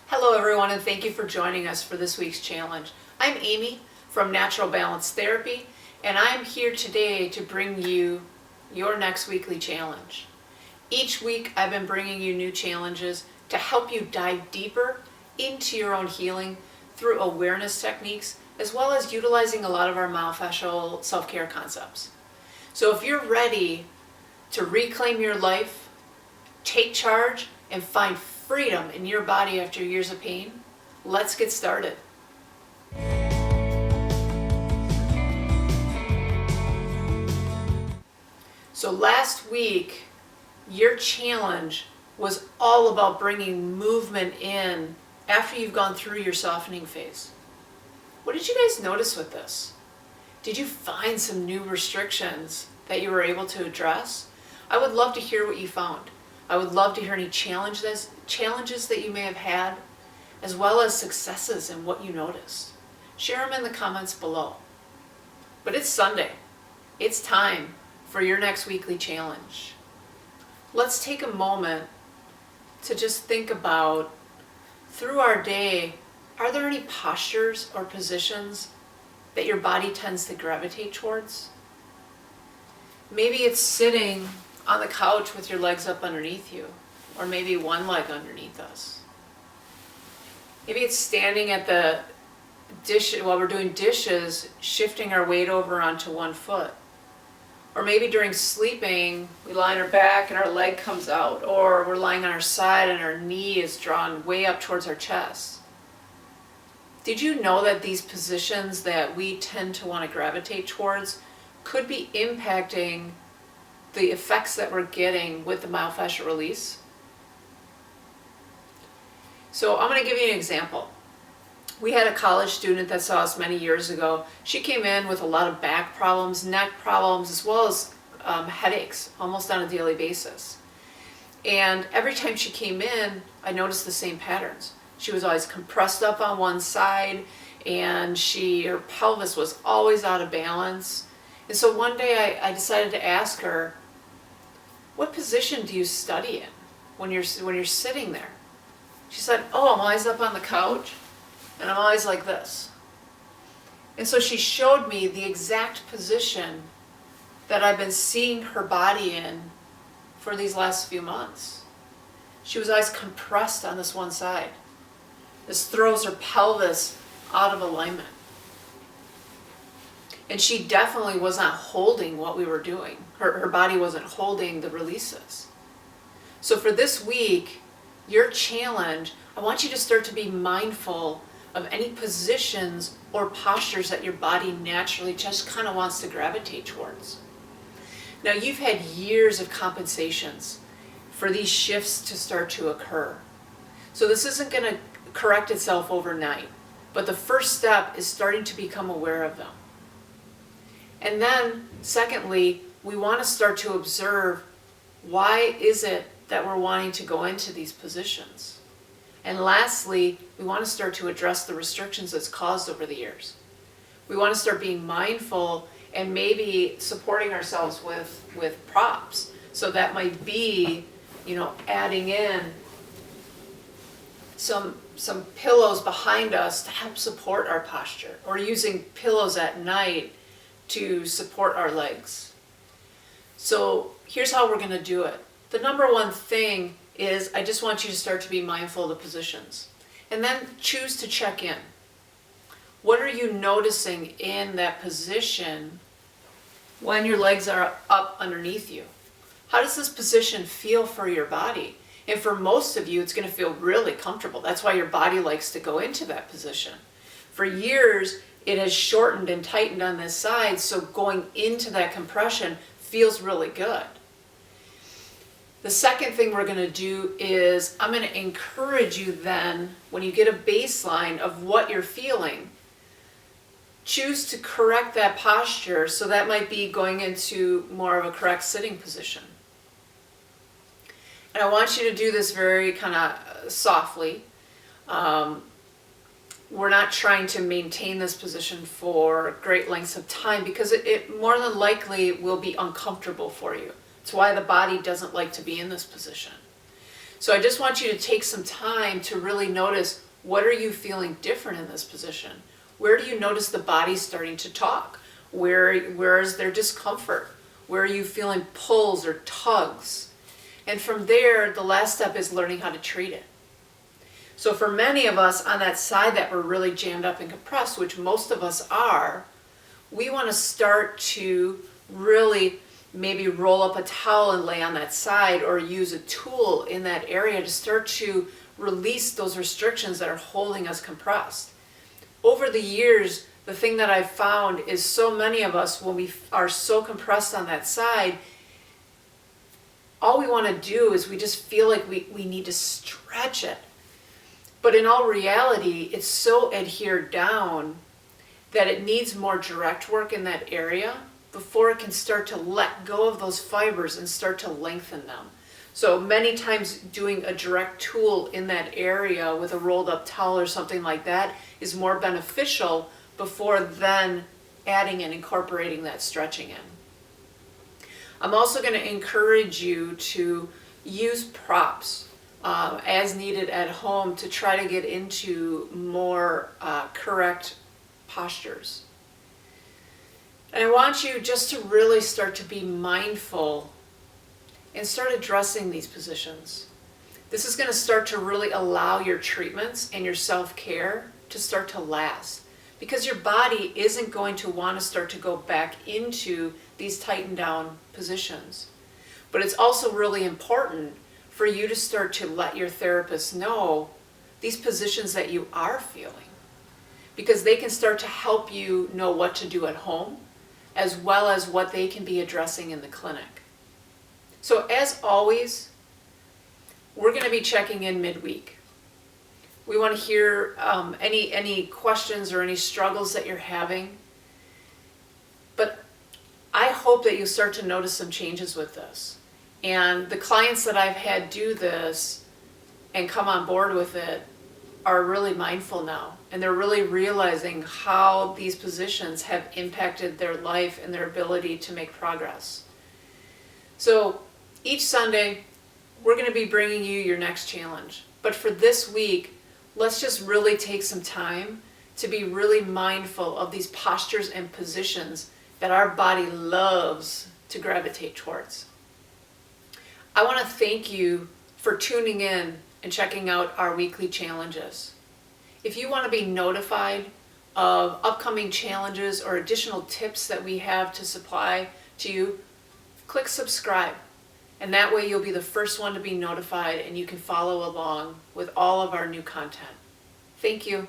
Hello everyone, and thank you for joining us for this week's challenge. I'm Amy from Natural Balance Therapy, and I'm here today to bring you your next weekly challenge. Each week I've been bringing you new challenges to help you dive deeper into your own healing through awareness techniques, as well as utilizing a lot of our myofascial self-care concepts. So if you're ready to reclaim your life, take charge, and find freedom in your body after years of pain, let's get started. So last week, your challenge was all about bringing movement in after you've gone through your softening phase. What did you guys notice with this? Did you find some new restrictions that you were able to address? I would love to hear what you found. I would love to hear any challenges that you may have had, as well as successes and what you noticed. Share them in the comments below. But it's Sunday. It's time for your next weekly challenge. Let's take a moment to just think about, through our day, are there any postures or positions that your body tends to gravitate towards? Maybe it's sitting on the couch with your legs up underneath you, or maybe one leg underneath us. Maybe it's standing at the dish while we're doing dishes, shifting our weight over onto one foot. Or maybe during sleeping, we lie on our back and our leg comes out, or we're lying on our side and our knee is drawn way up towards our chest. Did you know that these positions that we tend to want to gravitate towards could be impacting the effects that we're getting with the myofascial release? So I'm going to give you an example. We had a college student that saw us many years ago. She came in with a lot of back problems, neck problems, as well as headaches almost on a daily basis. And every time she came in, I noticed the same patterns. She was always compressed up on one side, and her pelvis was always out of balance. And so one day I decided to ask her, what position do you study in when you're sitting there? She said, oh, I'm always up on the couch and I'm always like this. And so she showed me the exact position that I've been seeing her body in for these last few months. She was always compressed on this one side. This throws her pelvis out of alignment. And she definitely was not holding what we were doing. Her body wasn't holding the releases. So for this week, your challenge, I want you to start to be mindful of any positions or postures that your body naturally just kind of wants to gravitate towards. Now, you've had years of compensations for these shifts to start to occur. So this isn't going to correct itself overnight, but the first step is starting to become aware of them. And then, secondly, we want to start to observe, why is it that we're wanting to go into these positions? And lastly, we want to start to address the restrictions that's caused over the years. We want to start being mindful and maybe supporting ourselves with props. So that might be, adding in some pillows behind us to help support our posture, or using pillows at night to support our legs. So here's how we're going to do it. The number one thing is, I just want you to start to be mindful of the positions. And then choose to check in. What are you noticing in that position when your legs are up underneath you? How does this position feel for your body? And for most of you, it's going to feel really comfortable. That's why your body likes to go into that position. For years, it has shortened and tightened on this side, so going into that compression feels really good. The second thing we're going to do is, I'm going to encourage you then, when you get a baseline of what you're feeling, choose to correct that posture. So that might be going into more of a correct sitting position. And I want you to do this very kind of softly. We're not trying to maintain this position for great lengths of time, because it more than likely will be uncomfortable for you. It's why the body doesn't like to be in this position. So I just want you to take some time to really notice, what are you feeling different in this position? Where do you notice the body starting to talk? Where is there discomfort? Where are you feeling pulls or tugs? And from there, the last step is learning how to treat it. So for many of us on that side that we're really jammed up and compressed, which most of us are, we want to start to really maybe roll up a towel and lay on that side, or use a tool in that area to start to release those restrictions that are holding us compressed. Over the years, the thing that I've found is so many of us, when we are so compressed on that side, all we want to do is we just feel like we need to stretch it. But in all reality, it's so adhered down that it needs more direct work in that area before it can start to let go of those fibers and start to lengthen them. So many times doing a direct tool in that area with a rolled up towel or something like that is more beneficial before then adding and incorporating that stretching in. I'm also going to encourage you to use props as needed at home to try to get into more correct postures. And I want you just to really start to be mindful and start addressing these positions. This is going to start to really allow your treatments and your self-care to start to last, because your body isn't going to want to start to go back into these tightened down positions. But it's also really important for you to start to let your therapist know these positions that you are feeling, because they can start to help you know what to do at home, as well as what they can be addressing in the clinic. So as always, we're going to be checking in midweek. We want to hear any questions or any struggles that you're having. But I hope that you start to notice some changes with this. And the clients that I've had do this and come on board with it are really mindful now. And they're really realizing how these positions have impacted their life and their ability to make progress. So each Sunday, we're going to be bringing you your next challenge. But for this week, let's just really take some time to be really mindful of these postures and positions that our body loves to gravitate towards. I want to thank you for tuning in and checking out our weekly challenges. If you want to be notified of upcoming challenges or additional tips that we have to supply to you, click subscribe. And that way you'll be the first one to be notified, and you can follow along with all of our new content. Thank you.